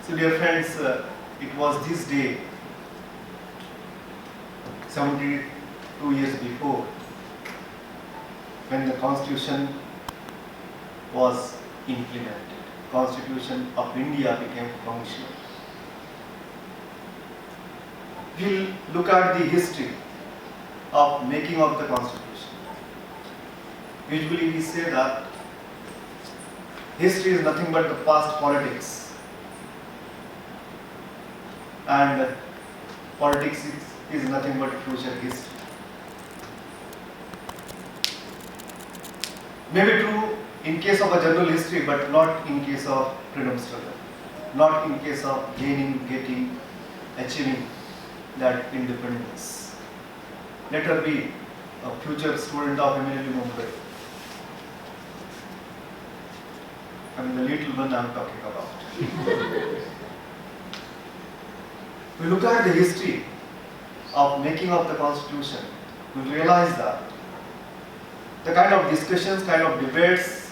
So dear friends, it was this day 72 years before when the Constitution was implemented. Constitution of India became functional. We'll look at the history of making of the Constitution. Usually we say that history is nothing but the past politics, and politics is nothing but future history. Maybe true in case of a general history, but not in case of freedom struggle, not in case of getting, achieving that independence. Let her be a future student of MLU Mumbai. I mean the little one I am talking about. We look at the history of making of the Constitution, we realize that the kind of discussions, kind of debates,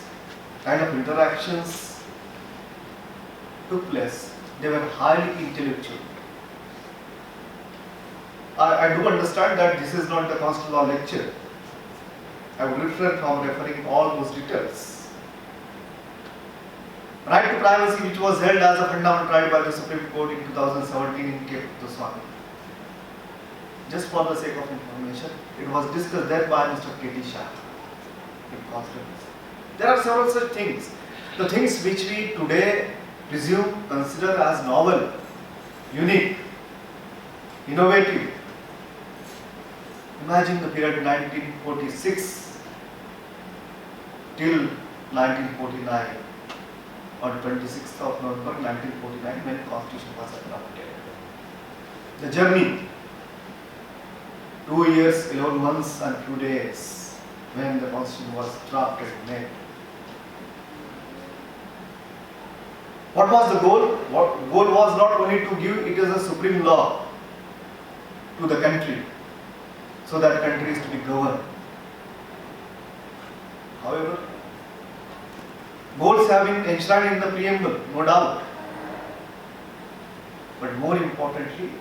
kind of interactions took place, they were highly intellectual. I do understand that this is not the constitutional law lecture. I would refrain from referring all those details. Right to privacy, which was held as a fundamental right by the Supreme Court in 2017 in K. Puttuswamy. Just for the sake of information, it was discussed there by Mr. K.T. Shah in Constitution. There are several such things. The things which we today presume, consider as novel, unique, innovative. Imagine the period 1946 till 1949 or 26th of November 1949 when Constitution was adopted. The journey, 2 years, 11 months and few days when the Constitution was drafted and made. What was the goal? What goal was not only to give it as a supreme law to the country, so that country is to be governed. However, goals have been enshrined in the preamble, no doubt. But more importantly,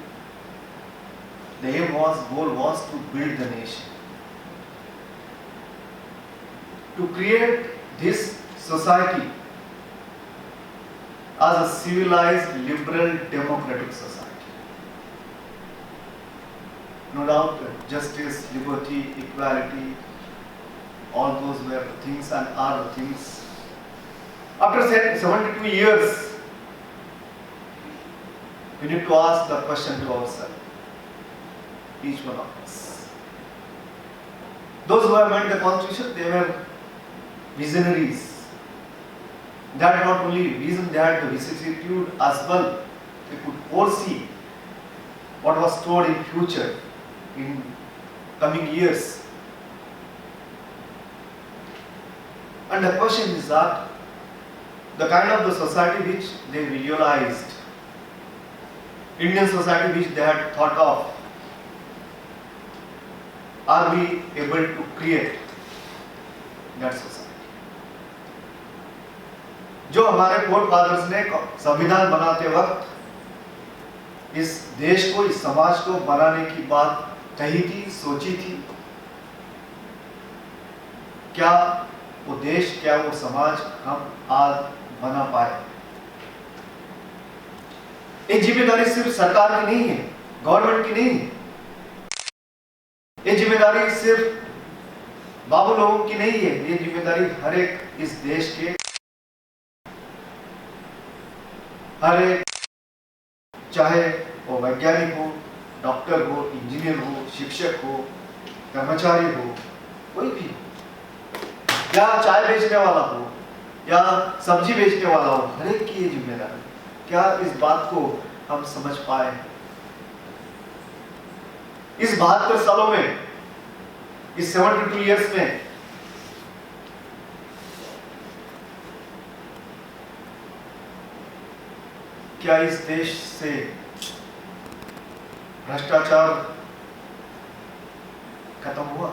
the goal was to build the nation. To create this society as a civilized, liberal, democratic society. No doubt, justice, liberty, equality, all those were the things and are the things. After 72 years, we need to ask the question to ourselves, each one of us. Those who have made the Constitution, they were visionaries. They had not only vision, they had the vicissitude as well. They could foresee what was stored in future, in coming years. And the question is that the kind of the society which they visualized, Indian society which they had thought of, are we able to create that society? जो हमारे four fathers ने संविधान बनाते वक्त इस देश को, इस समाज को बनाने की बात कही थी, सोची थी, क्या वो देश, क्या वो समाज हम आज बना पाए? ये जिम्मेदारी सिर्फ सरकार की नहीं है, गवर्नमेंट की नहीं है। ये जिम्मेदारी सिर्फ बाबू लोगों की नहीं है, ये जिम्मेदारी हर एक इस देश के, हर एक, चाहे वो वैज्ञानिक हो, डॉक्टर हो, इंजीनियर हो, शिक्षक हो, कर्मचारी हो, कोई भी, या चाय बेचने वाला हो या सब्जी बेचने वाला हो, हर एक की ये जिम्मेदारी। क्या इस बात को हम समझ पाए? इस 72 सालों में, इस 72 इयर्स में क्या इस देश से भ्रष्टाचार खत्म हुआ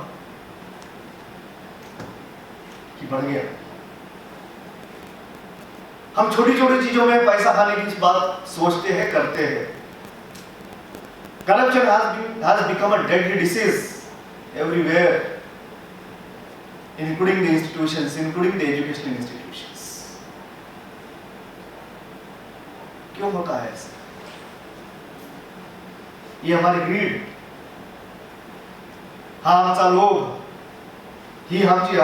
कि बढ़ गया? हम छोटी छोटी चीजों में पैसा खाने की बात सोचते हैं, करते हैं। Corruption has become a deadly disease everywhere, including the institutions, including the educational institutions. क्यों होता है ऐसा? ये हमारी ग्रीड, हा आमचा लोभ, ही आमची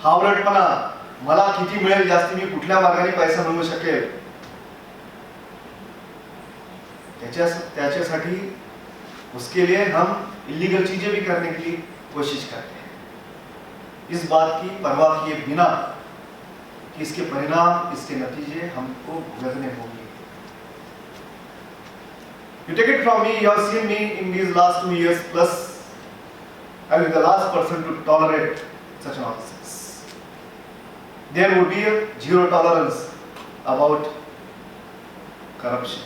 हावरटपणा, मला किती मिळेल जास्ती, मी कुठल्या मार्गाने पैसा मिळवू शकेल, त्याच्यासाठी उसके लिए हम इलीगल चीजें भी करने की कोशिश करते हैं, इस बात की परवाह किए बिना कि इसके परिणाम, इसके नतीजे हमको भुगतने होंगे। You take it from me, you have seen me in these last 2 years plus, I will be the last person to tolerate such nonsense. There would be a zero tolerance about corruption.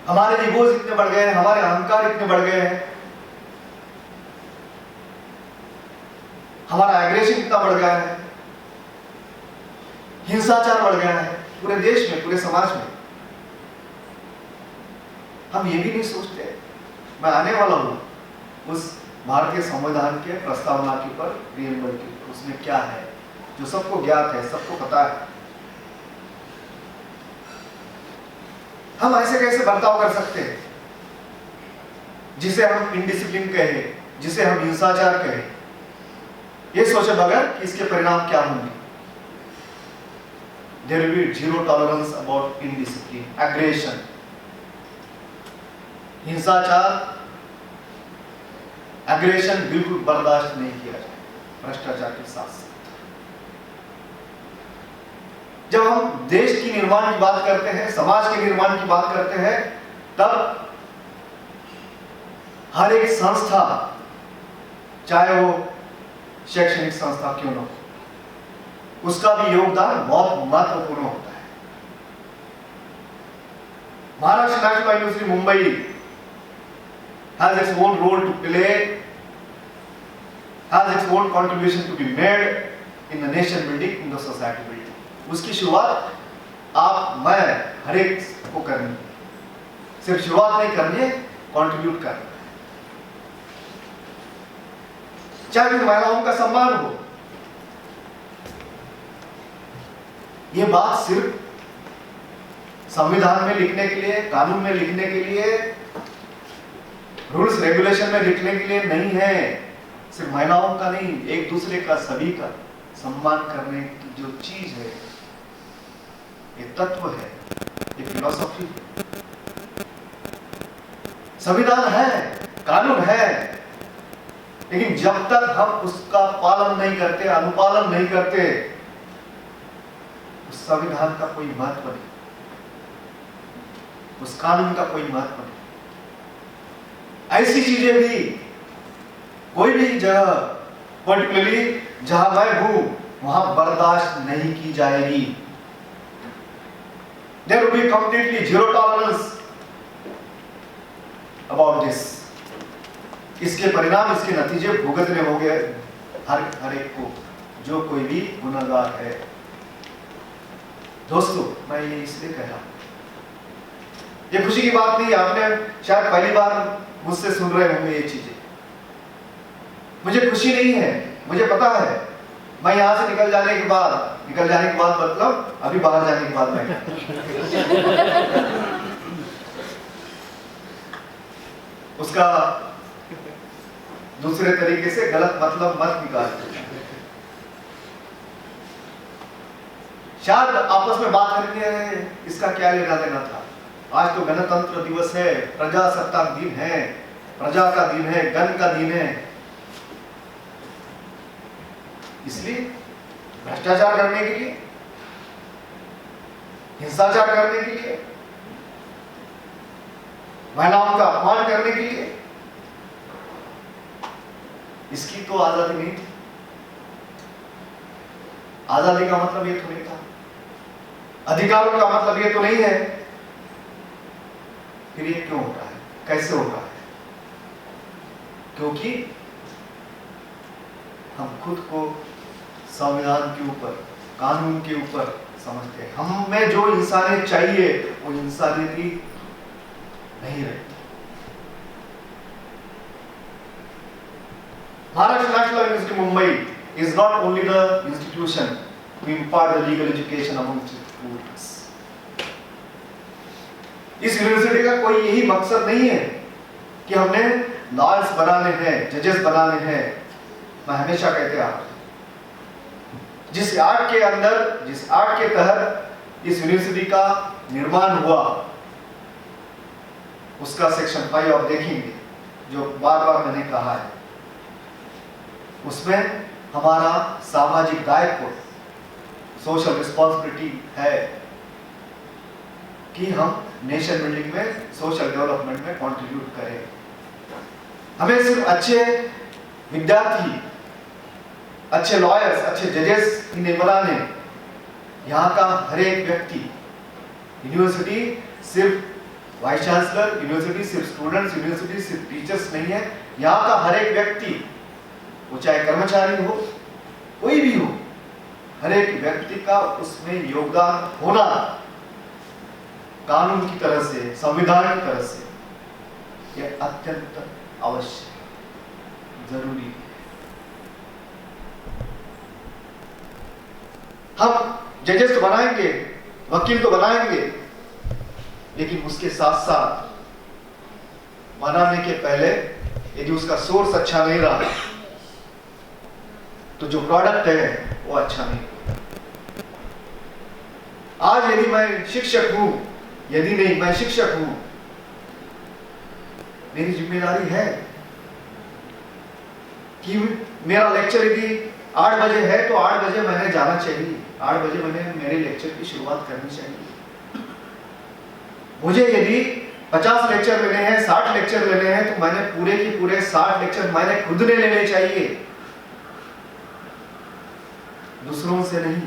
हमारे egos इतने बढ़ गए हैं, हमारे अहंकार इतने बढ़ गए हैं, हमारा एग्रेशन इतना बढ़ गया है, हिंसाचार बढ़ गया है पूरे देश में, पूरे समाज में। हम ये भी नहीं सोचते, मैं आने वाला हूं उस भारतीय संविधान के प्रस्तावना के ऊपर, प्रियम्बल के ऊपर, उसमें क्या है जो सबको ज्ञात है, सबको पता है। हम ऐसे कैसे बर्ताव कर सकते हैं जिसे हम इनडिसिप्लिन कहे, जिसे हम हिंसाचार कहे, ये सोचे बगैर कि इसके परिणाम क्या होंगे। There will be zero tolerance about indiscipline, aggression, हिंसाचार, एग्रेशन बिल्कुल बर्दाश्त नहीं किया जाए, भ्रष्टाचार के साथ साथ। जब हम देश की निर्माण की बात करते हैं, समाज के निर्माण की बात करते हैं, तब हर एक संस्था, चाहे वो शैक्षणिक संस्था क्यों न हो, उसका भी योगदान बहुत महत्वपूर्ण होता है। Maharashtra national university Mumbai has its own role to play, has its own contribution to be made in the nation building, in the society building. उसकी शुरुआत आप, मैं, हर एक को करनी है। सिर्फ शुरुआत नहीं करनी है, कंट्रीब्यूट करना है। चाहे फिर महिलाओं का सम्मान हो, ये बात सिर्फ संविधान में लिखने के लिए, कानून में लिखने के लिए, रूल्स रेगुलेशन में लिखने के लिए नहीं है। सिर्फ महिलाओं का नहीं, एक दूसरे का, सभी का सम्मान करने की जो चीज है, ये तत्व है, ये फिलॉसफी है। संविधान है, कानून है, लेकिन जब तक हम उसका पालन नहीं करते, अनुपालन नहीं करते, उस संविधान का कोई महत्व नहीं, उस कानून का कोई महत्व नहीं। ऐसी चीजें भी कोई भी जगह, पर्टिकुलरली जहां मैं हूं, वहां बर्दाश्त नहीं की जाएगी। There will be completely zero tolerance about this. इसके परिणाम, इसके नतीजे भुगतने होंगे हर एक को, जो कोई भी गुनहगार है। दोस्तों, मैं ये इसलिए कह रहा हूं, ये खुशी की बात नहीं, आपने शायद पहली बार मुझसे सुन रहे होंगे ये चीजें। मुझे खुशी नहीं है, मुझे पता है, मैं यहां से निकल जाने के बाद मतलब अभी बाहर जाने के बाद मैं उसका दूसरे तरीके से गलत मतलब मत निकाल। शायद आपस में बात करके इसका क्या लेना देना था। आज तो गणतंत्र दिवस है, प्रजासत्ताक दिन है, प्रजा का दिन है, गण का दिन है, इसलिए भ्रष्टाचार करने के लिए, हिंसाचार करने के लिए, महिलाओं का अपमान करने के लिए, इसकी तो आजादी नहीं थी। आजादी का मतलब ये तो नहीं था, अधिकारों का मतलब ये तो नहीं है। फिर ये क्यों होता है, कैसे होता है? क्योंकि हम खुद को संविधान के ऊपर, कानून के ऊपर समझते हैं। हमें जो इंसानियत चाहिए वो इंसानियत ही नहीं रहती। Maharashtra National University Mumbai is not only the institution to impart the legal education among students. इस यूनिवर्सिटी का कोई यही मकसद नहीं है कि हमने लॉयर्स बनाने हैं, जजेस बनाने हैं। मैं हमेशा कहते आ जिस एक्ट के अंदर, जिस एक्ट के तहत इस यूनिवर्सिटी का निर्माण हुआ, उसका सेक्शन 5 आप देखेंगे, जो बार बार मैंने कहा है, उसमें हमारा सामाजिक दायित्व, सोशल रिस्पॉन्सिबिलिटी है कि हम नेशन बिल्डिंग में, सोशल डेवलपमेंट में कंट्रीब्यूट करें। हमें सिर्फ अच्छे विद्यार्थी, अच्छे लॉयर्स, अच्छे जजेस ही नहीं बनाने। यहाँ का हर एक व्यक्ति, यूनिवर्सिटी सिर्फ वाइस चांसलर, यूनिवर्सिटी सिर्फ स्टूडेंट्स, यूनिवर्सिटी सिर्फ टीचर्स नहीं है। यहाँ का हर एक व्यक्ति, वो चाहे कर्मचारी हो, कोई भी हो, हर एक व्यक्ति का उसमें योगदान होना कानून की तरह से, संविधान की तरह से, यह अत्यंत आवश्यक, जरूरी है। हम जजेस तो बनाएंगे, वकील तो बनाएंगे, लेकिन उसके साथ साथ बनाने के पहले यदि उसका सोर्स अच्छा नहीं रहा तो जो प्रोडक्ट है वो अच्छा नहीं। आज यदि मैं शिक्षक हूं, यदि नहीं मैं शिक्षक हूं, मेरी जिम्मेदारी है कि मेरा लेक्चर यदि 8 बजे है तो 8 बजे मैंने जाना चाहिए, 8 बजे मैंने मेरे लेक्चर की शुरुआत करनी चाहिए। मुझे यदि 50 लेक्चर लेने हैं, 60 लेक्चर लेने हैं, तो मैंने पूरे के पूरे 60 लेक्चर मैंने खुद ने लेने चाहिए, दूसरों से नहीं।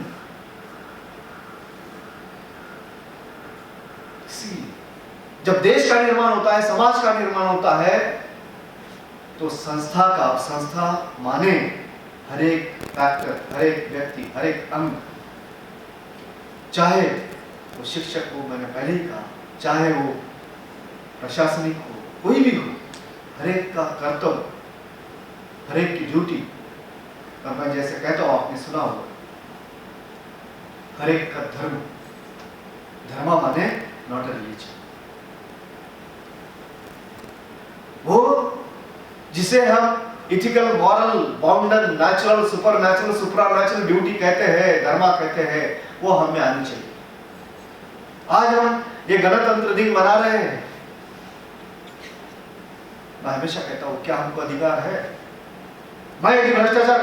जब देश का निर्माण होता है, समाज का निर्माण होता है, तो संस्था माने हर एक फैक्टर, हर एक व्यक्ति, हर एक अंग, चाहे वो शिक्षक हो, मैंने पहले ही कहा, चाहे वो प्रशासनिक हो, कोई भी हो, हर एक का कर्तव्य, हर एक की ड्यूटी, और मैं जैसे कहता हूं, आपने सुना होगा, हर एक का धर्म, धर्म माने नॉट अ रिलीजन, वो जिसे हम ethical, moral, bounden, natural, super natural, supranatural duty कहते हैं, धर्म कहते हैं, वो हमें आनी चाहिए। आज हम ये गणतंत्र दिन मना रहे हैं, मैं हमेशा कहता हूं, क्या हमको अधिकार है? मैं यदि भ्रष्टाचार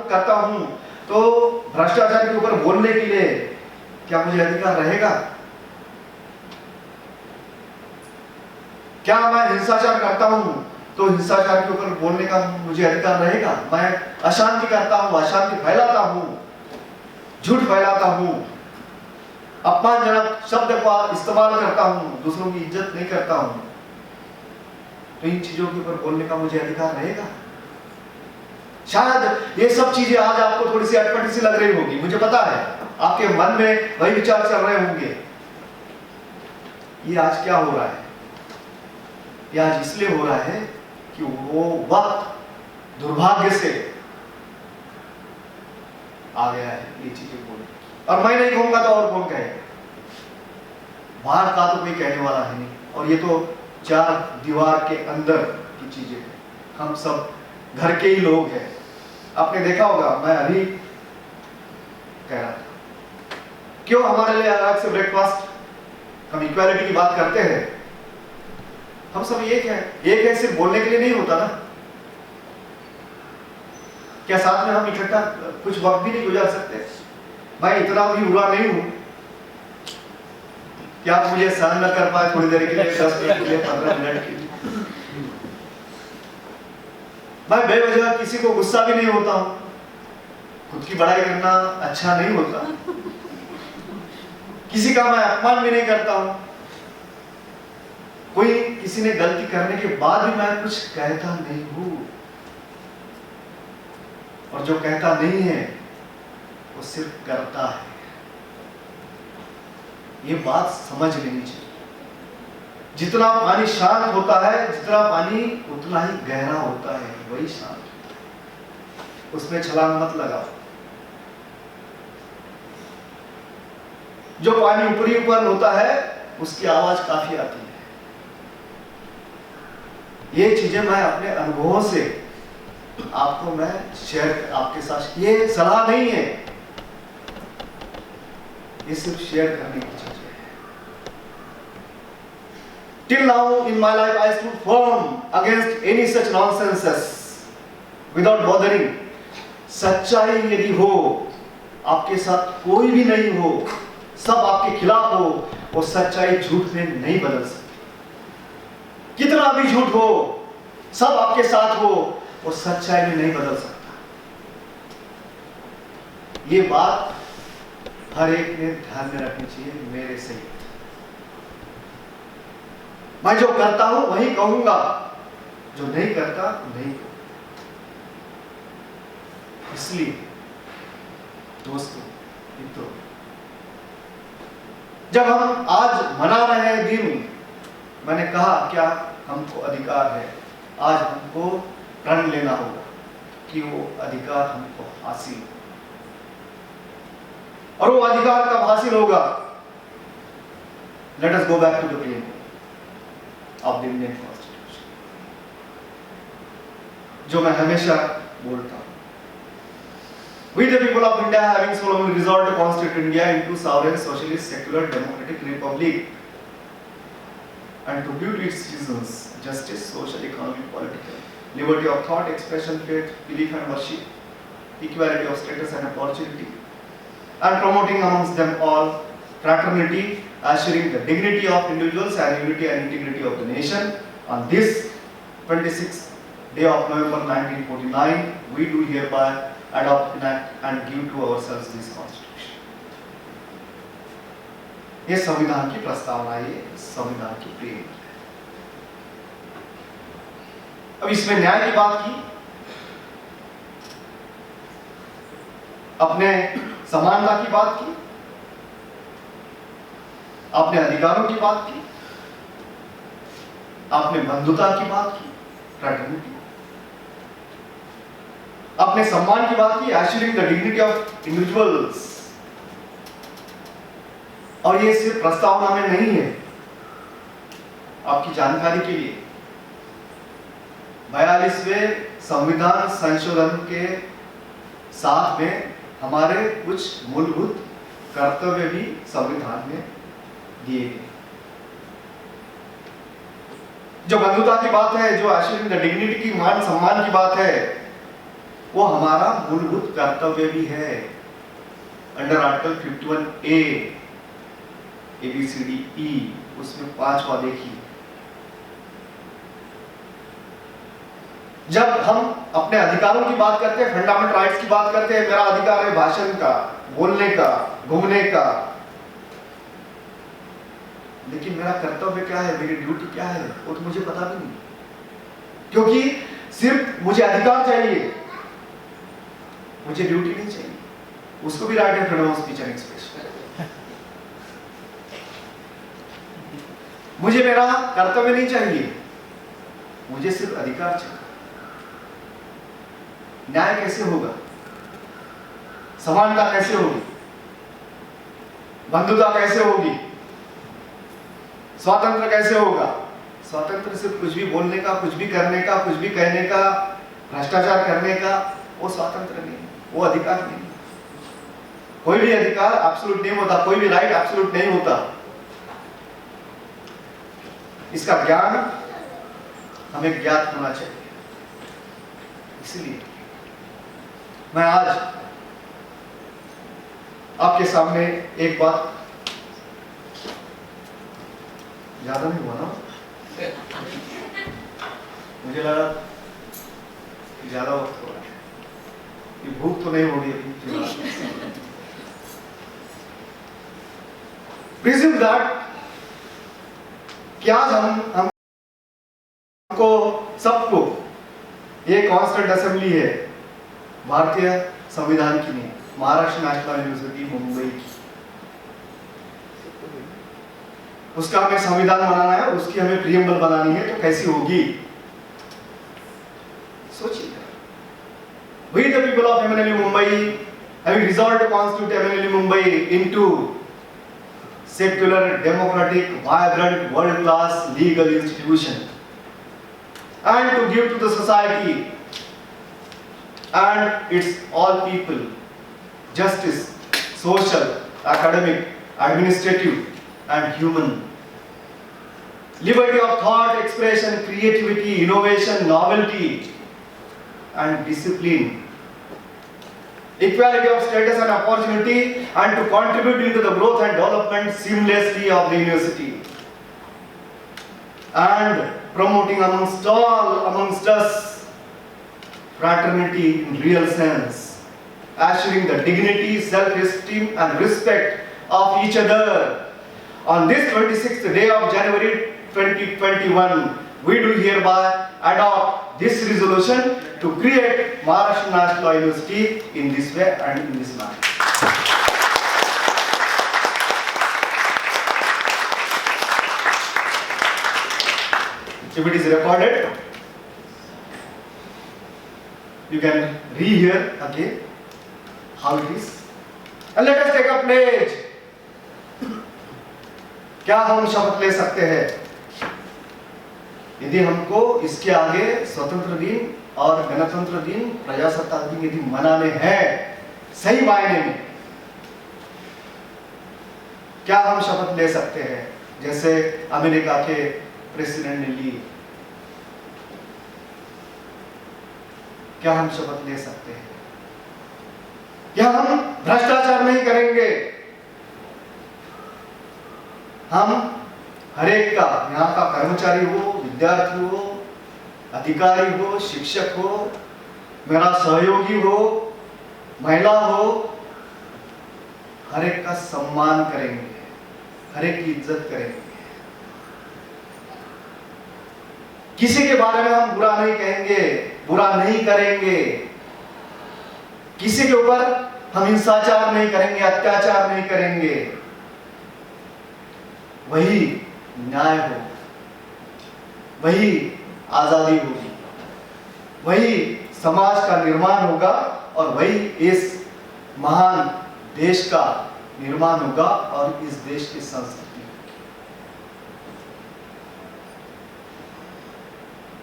करता हूं, तो भ्रष्टाचार के ऊपर बोलने के लिए क्या मुझे अधिकार रहेगा? क्या मैं हिंसाचार करता हूं तो हिंसाचार के ऊपर बोलने का मुझे अधिकार रहेगा? मैं अशांति करता हूं, अशांति फैलाता हूं, झूठ फैलाता हूं, अपमानजनक शब्द का इस्तेमाल करता हूं, दूसरों की इज्जत नहीं करता हूं, तो इन चीजों के ऊपर बोलने का मुझे अधिकार रहेगा? शायद ये सब चीजें आज आपको थोड़ी सी अटपटी सी लग रही होगी, मुझे पता है, आपके मन में वही विचार चल रहे होंगे। ये आज क्या हो रहा है? ये आज इसलिए हो रहा है कि वो वक्त दुर्भाग्य से आ गया है ये चीजें बोलने। और मैं नहीं कहूंगा तो और कौन कहेगा? बाहर का तो कोई कहने वाला है नहीं, और ये तो 4 दीवार के अंदर की चीजें हैं, हम सब घर के ही लोग हैं। आपने देखा होगा, मैं अभी कह रहा था, क्यों हमारे लिए अलग से ब्रेकफास्ट, हम इक्वालिटी की बात करते हैं, हम सब एक है सिर्फ बोलने के लिए नहीं होता ना? क्या साथ में हम इकट्ठा कुछ वक्त भी नहीं गुजार सकते? मैं इतना भी बुरा नहीं हूं कि आप मुझे सहन न कर पाए थोड़ी देर के लिए, 10 मिनट के लिए, 15 मिनट के लिए। मैं बेवजह किसी को गुस्सा भी नहीं होता हूं, खुद की बड़ाई करना अच्छा नहीं होता, किसी का मैं अपमान भी नहीं करता हूं, कोई किसी ने गलती करने के बाद भी मैं कुछ कहता नहीं हूं। और जो कहता नहीं है वो सिर्फ करता है। ये बात समझ लेनी चाहिए। जितना पानी शांत होता है, जितना पानी उतना ही गहरा होता है, वही शांत। उसमें छलांग मत लगाओ। जो पानी ऊपरी ऊपर होता है उसकी आवाज काफी आती है। ये चीजें मैं अपने अनुभवों से आपको मैं शेयर आपके साथ, ये सलाह नहीं है, ये सिर्फ शेयर करने की चीज है। Till now in my life I stood firm against any such nonsenses without bothering. सच्चाई यदि हो, आपके साथ कोई भी नहीं हो, सब आपके खिलाफ हो, वो सच्चाई झूठ में नहीं बदल सकती। कितना भी झूठ हो, सब आपके साथ हो, वो सच्चाई में नहीं बदल सकता। ये बात हर एक ने ध्यान में रखनी चाहिए। मेरे सही, मैं जो करता हूं वही कहूंगा, जो नहीं करता नहीं कहूंगा। इसलिए दोस्तों, मित्रों, जब हम आज मना रहे हैं दिन, मैंने कहा क्या हमको अधिकार है, आज हमको प्रण लेना होगा कि वो अधिकार हमको हासिल, और वो अधिकार कब हासिल होगा? Let us go back to the plane of the Indian constitution, जो मैं हमेशा बोलता हूं। We the people of India having solemnly resolved to constitute India into sovereign, socialist, secular, democratic republic, and to give to its citizens justice, social, economic, political, liberty of thought, expression, faith, belief and worship, equality of status and opportunity, and promoting amongst them all fraternity, assuring the dignity of individuals and unity and integrity of the nation. On this 26th day of November 1949, we do hereby adopt, enact and give to ourselves this constitution. ये संविधान की प्रस्तावना, ये संविधान की प्रेम। अब इसमें न्याय की बात की, अपने समानता की बात की, आपने अधिकारों की बात की, आपने बंधुता की बात की, फ्रेटर्निटी, अपने सम्मान की बात की, assuring the dignity of individuals. और ये सिर्फ प्रस्तावना में नहीं है, आपकी जानकारी के लिए 42वें संविधान संशोधन के साथ में हमारे कुछ मूलभूत कर्तव्य भी संविधान में दिए गए। जो बंधुता की बात है, जो एश्योरिंग द डिग्निटी की, मान सम्मान की बात है, वो हमारा मूलभूत कर्तव्य भी है। अंडर आर्टिकल 51A ABCDE, उसमें 5वां देखिए। जब हम अपने अधिकारों की बात करते हैं, फंडामेंटल राइट्स की बात करते हैं, मेरा अधिकार है भाषण का, बोलने का, घूमने का, लेकिन मेरा कर्तव्य क्या है, मेरी ड्यूटी क्या है, वो तो मुझे पता भी नहीं। क्योंकि सिर्फ मुझे अधिकार चाहिए, मुझे ड्यूटी नहीं चाहिए। उसको भी राइट है freedom of speech and expression. मुझे मेरा कर्तव्य नहीं चाहिए, मुझे सिर्फ अधिकार चाहिए। न्याय कैसे होगा? समानता कैसे होगी? बंधुता कैसे होगी? स्वातंत्र कैसे होगा? स्वातंत्र सिर्फ कुछ भी बोलने का, कुछ भी करने का, कुछ भी कहने का, भ्रष्टाचार करने का, वो स्वातंत्र नहीं, वो अधिकार नहीं। कोई भी अधिकार एब्सोल्यूट नहीं होता, कोई भी राइट एब्सोल्यूट नहीं होता। इसका ज्ञान हमें ज्ञात होना चाहिए। इसलिए मैं आज आपके सामने एक बात, ज्यादा नहीं हुआ ना, मुझे लगा ज्यादा वक्त हो रहा है, ये भूख तो नहीं होगी अभी। प्रिज्यूम दैट कि आज हमको सबको, ये कॉन्स्टिट्यूंट असेंबली है भारतीय संविधान की नहीं, महाराष्ट्र नेशनल यूनिवर्सिटी मुंबई की। उसका हमें संविधान बनाना है, उसकी हमें प्रियम्बल बनानी है, तो कैसी होगी सोचिए। We the people of MNLU Mumbai having resolved to constitute MNLU Mumbai into secular, democratic, vibrant, world-class legal institution, and to give to the society and its all people justice, social, academic, administrative, and human liberty of thought, expression, creativity, innovation, novelty, and discipline, equality of status and opportunity, and to contribute into the growth and development seamlessly of the university, and promoting amongst us fraternity in real sense, assuring the dignity, self-esteem, and respect of each other. On this 26th day of January 2021, we do hereby adopt this resolution to create Maharashtra National University in this way and in this manner. If it is recorded, you can rehear again how it is. And let us take a pledge. क्या हम शपथ ले सकते हैं? यदि हमको इसके आगे स्वतंत्र दिन और गणतंत्र दिन, प्रजासत्ताक दिन यदि मनाने हैं सही मायने में, क्या हम शपथ ले सकते हैं जैसे अमेरिका के प्रेसिडेंट ने ली? क्या हम शपथ ले सकते हैं? क्या हम भ्रष्टाचार नहीं करेंगे? हम हरेक का, यहाँ का कर्मचारी हो, विद्यार्थी हो, अधिकारी हो, शिक्षक हो, मेरा सहयोगी हो, महिला हो, हरेक का सम्मान करेंगे, हरेक की इज्जत करेंगे। किसी के बारे में हम बुरा नहीं कहेंगे, बुरा नहीं करेंगे। किसी के ऊपर हम हिंसाचार नहीं करेंगे, अत्याचार नहीं करेंगे। वही न्याय हो, वही आजादी होगी, वही समाज का निर्माण होगा और वही इस महान देश का निर्माण होगा और इस देश की संस्कृति होगी।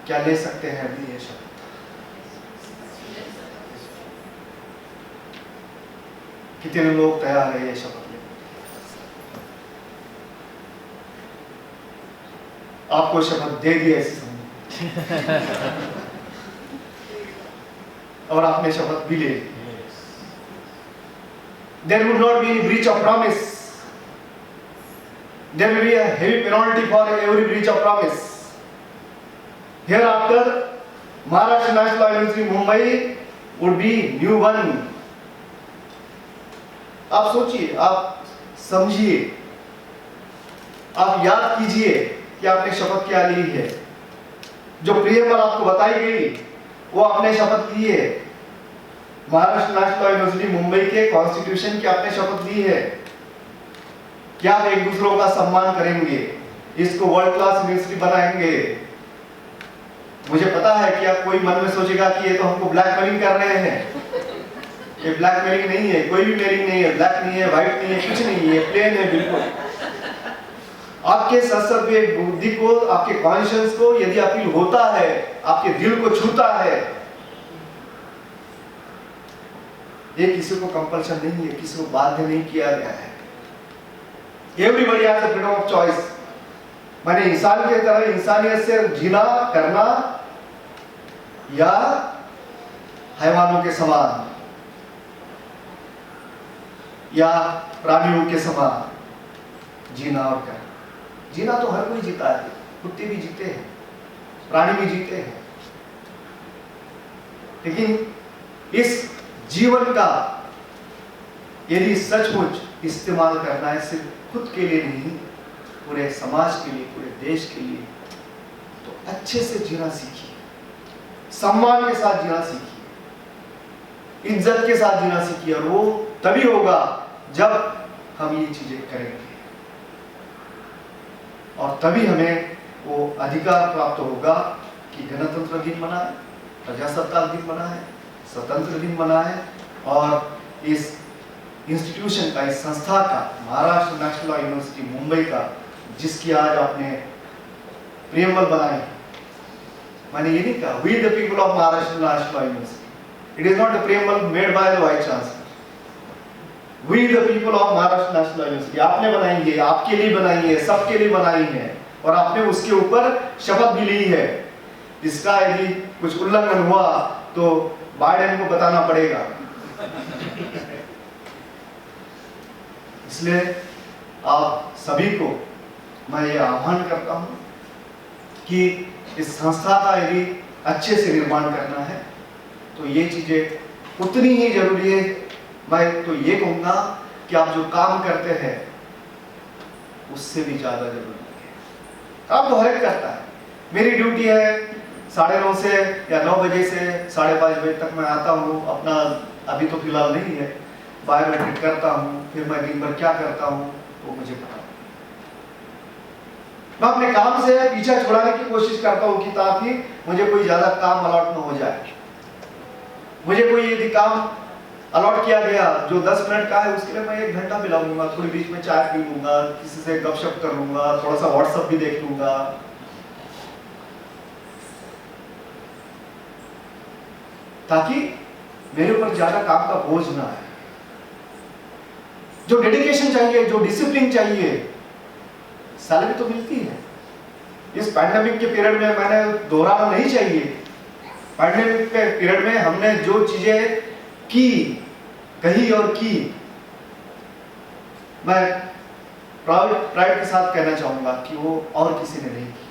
क्या ले सकते हैं अभी ये शब्द? कितने लोग तैयार है ये शपथ लेने? आपको शपथ दे दी ऐसी समझ और आपने शपथ भी ले ली। There would not be any breach of promise. There will be a heavy penalty for every breach of promise. Hereafter, Maharashtra National University Mumbai would be new one. आप सोचिए, आप समझिए, आप याद कीजिए कि आपने शपथ क्या ली है। जो प्रियम्बल आपको बताई गई वो आपने शपथ ली है। महाराष्ट्र नेशनल यूनिवर्सिटी मुंबई के कॉन्स्टिट्यूशन की आपने शपथ ली है। क्या आप एक दूसरों का सम्मान करेंगे, इसको वर्ल्ड क्लास यूनिवर्सिटी बनाएंगे। मुझे पता है कि आप कोई मन में सोचेगा कि ये तो हमको ब्लैकमेलिंग कर रहे हैं। ये ब्लैकमेलिंग नहीं है, कोई भी मेलिंग नहीं है, ब्लैक नहीं है, व्हाइट नहीं है, कुछ नहीं है, प्लेन है बिल्कुल। आपके सशस्त्र बुद्धि को, आपके कॉन्शियंस को यदि अपील होता है, आपके दिल को छूता है, ये किसी को कंपल्शन नहीं है, किसी को बाध्य नहीं किया गया है। Everybody has the freedom of choice. माने इंसान के तरह इंसानियत से जीना करना या हैवानों के समान या प्राणियों के समान जीना और करना। जीना तो हर कोई जीता है, कुत्ते भी जीते हैं, प्राणी भी जीते हैं, लेकिन इस जीवन का यदि सचमुच इस्तेमाल करना है सिर्फ खुद के लिए नहीं, पूरे समाज के लिए, पूरे देश के लिए, तो अच्छे से जीना सीखिए, सम्मान के साथ जीना सीखिए। इज्जत के साथ जीना सीखिए, और वो तभी होगा जब हम ये चीजें करेंगे, और तभी हमें वो अधिकार प्राप्त होगा कि गणतंत्र दिन मनाए, प्रजासत्ताक दिन मनाए, स्वतंत्र दिन मनाए, और इस इंस्टीट्यूशन का, इस संस्था का, Maharashtra National Law university Mumbai का, जिसकी आज आपने प्रियम्बल बनाई, मैंने ये नहीं कहा we the people of Maharashtra National Law University, it is not the preamble made by the vice chancellor, we the people of Maharashtra National Law University आपने बनाई है, आपके लिए बनाई है, सबके लिए बनाई है, और आपने उसके ऊपर शपथ भी ली है। इसका यदि कुछ उल्लंघन हुआ तो बाइडेन को बताना पड़ेगा। इसलिए आप सभी को मैं ये आह्वान करता हूं कि इस संस्था का यदि अच्छे से निर्माण करना है तो ये चीजें उतनी ही जरूरी है। मैं तो ये कहूंगा कि आप जो काम करते हैं उससे भी ज्यादा जरूरी है। काम तो हर एक करता है। मेरी ड्यूटी है 9:30 से या 9 बजे से 5:30 बजे तक मैं आता हूँ। अपना अभी तो फिलहाल नहीं है, बायोमेट्रिक करता हूँ, फिर मैं दिन भर क्या करता हूँ वो मुझे पता। मैं अपने काम से पीछा छुड़ाने की कोशिश करता हूँ कि ताकि मुझे कोई ज्यादा काम अलॉट न हो जाए। मुझे कोई यदि काम अलॉट किया गया जो 10 मिनट का है, उसके लिए मैं 1 घंटा भी लगूंगा। थोड़ी बीच में चाय पी लूंगा, किसी से गपशप कर लूंगा, थोड़ा सा व्हाट्सएप भी देख लूंगा, ताकि मेरे ऊपर ज्यादा काम का बोझ ना आए। जो डेडिकेशन चाहिए, जो डिसिप्लिन चाहिए, सैलरी तो मिलती है। इस पैंडेमिक के पीरियड में मैंने दोहराना नहीं चाहिए। पैंडेमिक के पीरियड में हमने जो चीजें की, कही और की, मैं प्राइड के साथ कहना चाहूंगा कि वो और किसी ने नहीं की।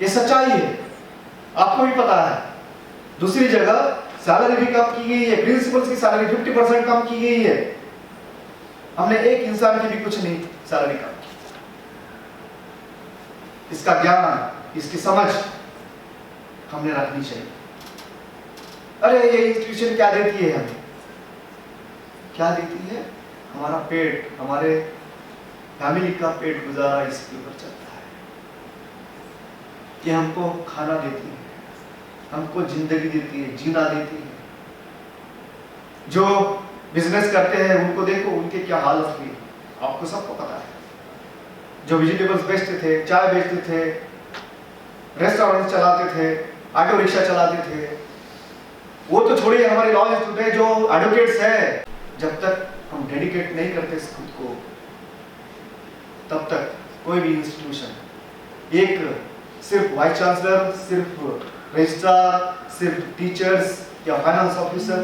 ये सच्चाई है, आपको भी पता है। दूसरी जगह सैलरी भी कम की गई है, प्रिंसिपल्स की सैलरी 50% कम की गई है। हमने एक इंसान की भी कुछ नहीं सैलरी कम की। इसका ज्ञान, इसकी समझ हमने रखनी चाहिए। अरे ये इंस्टीट्यूशन क्या देती है हमें? क्या देती है? हमारा पेट, हमारे फैमिली का पेट गुजारा इसके ऊपर चलता है। ये हमको खाना देती है, हमको जिंदगी देती है, जीना देती है। जो बिजनेस करते हैं उनको देखो, उनके क्या हालत हुई, आपको सबको पता है। जो वेजिटेबल्स बेचते थे, चाय बेचते थे, रेस्टोरेंट चलाते थे, ऑटो रिक्शा चलाते थे, वो तो छोड़िए, हमारे लॉ इंस्टीट्यूट है जो एडवोकेट्स है, जब तक हम डेडिकेट नहीं करते खुद को, तब तक कोई भी इंस्टीट्यूशन, एक सिर्फ वाइस चांसलर, सिर्फ रजिस्ट्रार, सिर्फ टीचर्स या फाइनेंस ऑफिसर,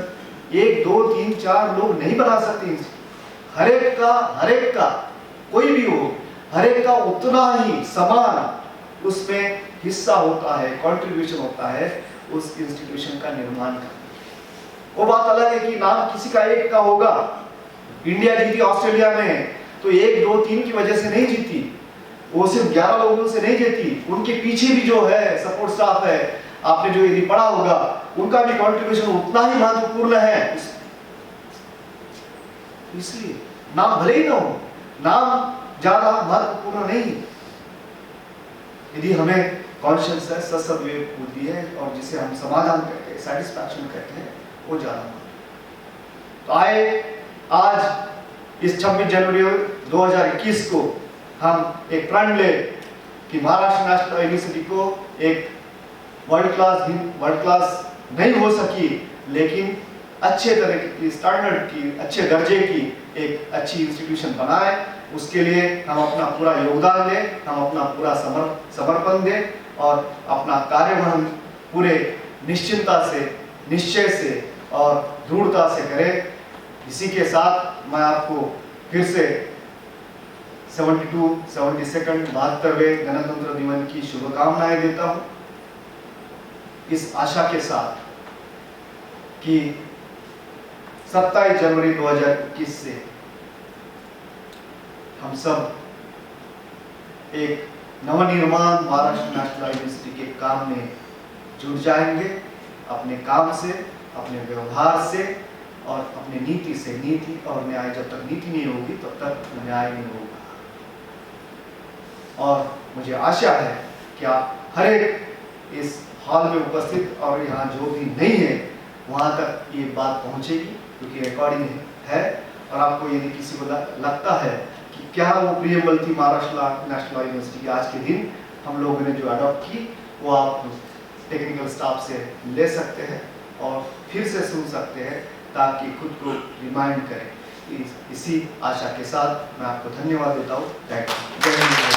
1, 2, 3, 4 लोग नहीं बना सकते। हर एक का कोई भी हो, हर एक का उतना ही समान उसमें हिस्सा होता है, कंट्रीब्यूशन होता है उस इंस्टीट्यूशन का निर्माण करने। वो बात अलग है कि नाम किसी का एक का होगा। इंडिया जीती ऑस्ट्रेलिया में तो 1, 2, 3 की वजह से नहीं जीती, वो सिर्फ 11 लोगों से नहीं जीती। उनके पीछे भी जो है सपोर्ट स्टाफ है, आपने जो यदि पढ़ा होगा, उनका भी कंट्रीब्यूशन उतना ही महत्वपूर्ण है। इसलिए नाम भले ही ना हो, नाम ज्यादा महत्वपूर्ण नहीं। यदि हमें कॉन्शियस है, सद्विवेक बुद्धि है, और जिसे हम समाधान कहते हैं, सेटिस्फैक्शन कहते हैं, वो ज्यादा। तो आए आज इस 26 जनवरी 2021 को हम एक प्रण ले कि महाराष्ट्र नेशनल यूनिवर्सिटी को एक वर्ल्ड क्लास नहीं हो सकी, लेकिन अच्छे तरह की स्टैंडर्ड की, अच्छे दर्जे की एक अच्छी इंस्टीट्यूशन बनाए। उसके लिए हम अपना पूरा योगदान दें, हम अपना पूरा समर्पण दें और अपना कार्यवहन पूरे निश्चिंता से, निश्चय से और दृढ़ता से करें। इसी के साथ मैं आपको फिर से 72वें गणतंत्र दिवस की शुभकामनाएं देता हूं, इस आशा के साथ कि 27 जनवरी 2021 से हम सब एक नवनिर्माण महाराष्ट्र नेशनल यूनिवर्सिटी के काम में जुट जाएंगे। अपने काम से, अपने व्यवहार से और अपने नीति से। नीति और न्याय, जब तक नीति नहीं होगी तब तक न्याय नहीं होगा। और मुझे आशा है कि आप हर एक इस हॉल में उपस्थित और यहाँ जो भी नहीं है वहाँ तक ये बात पहुँचेगी, क्योंकि रिकॉर्डिंग है। और आपको यदि किसी को लगता है कि क्या वो प्रियम्बल थी महाराष्ट्र नेशनल लॉ यूनिवर्सिटी की आज के दिन हम लोगों ने जो अडॉप्ट की, वो आप टेक्निकल स्टाफ से ले सकते हैं और फिर से सुन सकते हैं, ताकि खुद को रिमाइंड करें। इसी आशा के साथ मैं आपको धन्यवाद देता हूँ। Thank you.